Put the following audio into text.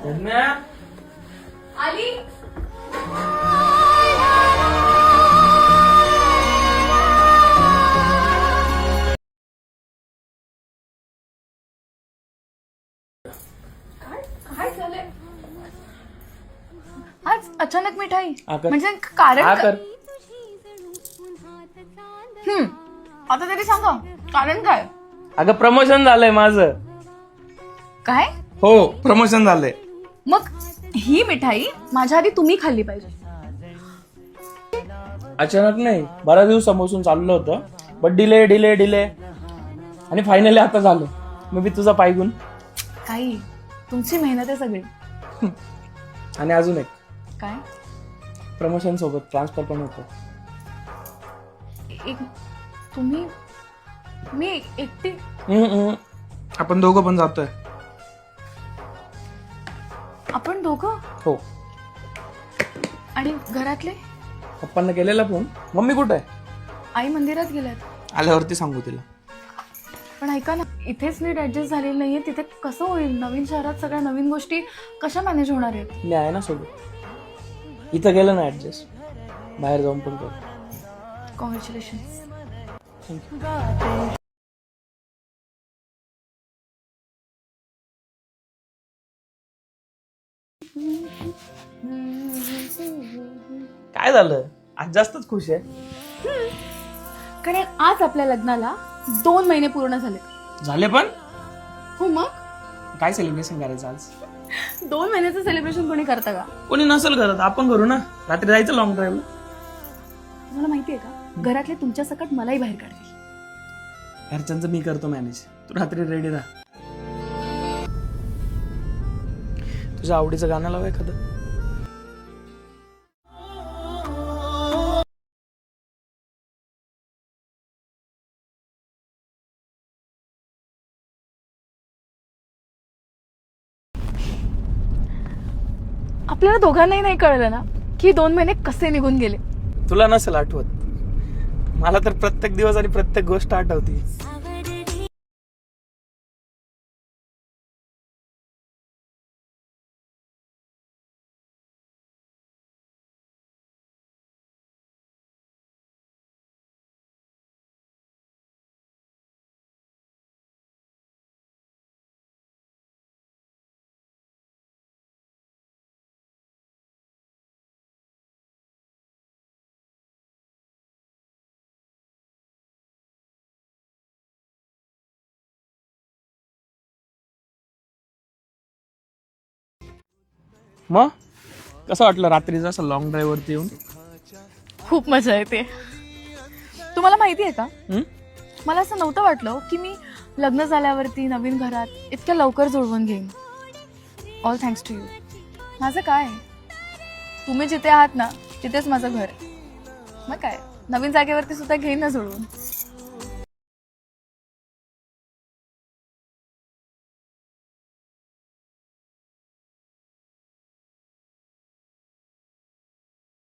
आली. काय झालंय आज अचानक मिठाई? म्हणजे कारण आता तरी सांगा कारण काय? अगं प्रमोशन झालंय माझं. काय? हो प्रमोशन झालंय. मग ही मिठाई माझ्या आधी तुम्ही खाल्ली पाहिजे. अचानक नाही, बऱ्याच दिवसापासून चाललं होतं, बट डिले डिले डिले आणि फायनली आता झालं. मग मी तुझा पायगुण. काही तुमची मेहनत आहे सगळी. आणि अजून एक काय? प्रमोशन सोबत ट्रान्सफर पण होतं. एक तुम्ही मी एकटी? आपण दोघं पण जातोय. आपण दोघं? हो. आणि घरातले? पप्पांना केलेला फोन. मम्मी कुठे आहे? आई मंदिरात गेल्यात. आल्यावरती सांगू तिला. पण ऐका ना, इथेच नीट ऍडजस्ट झालेलं नाहीये, तिथे कसं होईल? नवीन शहरात सगळ्या नवीन गोष्टी कशा मॅनेज होणार आहेत? मी आहे ना सोबत. इथं गेलं ना ऍडजस्ट, बाहेर जाऊन पण करू. कॉंग्रॅच्युलेशन्स. काय झालं? आज जास्तच खुश आहे. कारण आज आपल्या लग्नाला 2 महिने पूर्ण झाले. झाले पण? हो. मग काय सेलिब्रेशन करायचं आज? 2 महिन्याचं सेलिब्रेशन कोणी करतं का? कोणी नसेल करत, आपण करू ना. रात्री जायचं लॉंग ड्राईव्हला. तुम्हाला माहितीये का, घरातले तुमच्या सकट मलाही बाहेर काढतील. घरच्यांचं मी करतो मॅनेज. तू रात्री रेडी राहा. तुझ्या आवडीचं गाणं लाव एखादं. आपल्याला दोघांनाही नाही कळलं ना की 2 महिने कसे निघून गेले. तुला नसेल आठवत, मला तर प्रत्येक दिवस आणि प्रत्येक गोष्ट आठवते. मग कसं वाटलं रात्रीचं असं लॉंग ड्राईव्ह वरती येऊन? खूप मजा येते. तुम्हाला माहिती आहे का, मला असं नव्हतं वाटलं की मी लग्न झाल्यावरती नवीन घरात इतक्या लवकर जुळवून घेईन. All thanks to you. माझं काय, तुम्ही जिथे आहात ना तिथेच माझं घर. मग काय, नवीन जागेवरती सुद्धा घेईन ना जुळवून.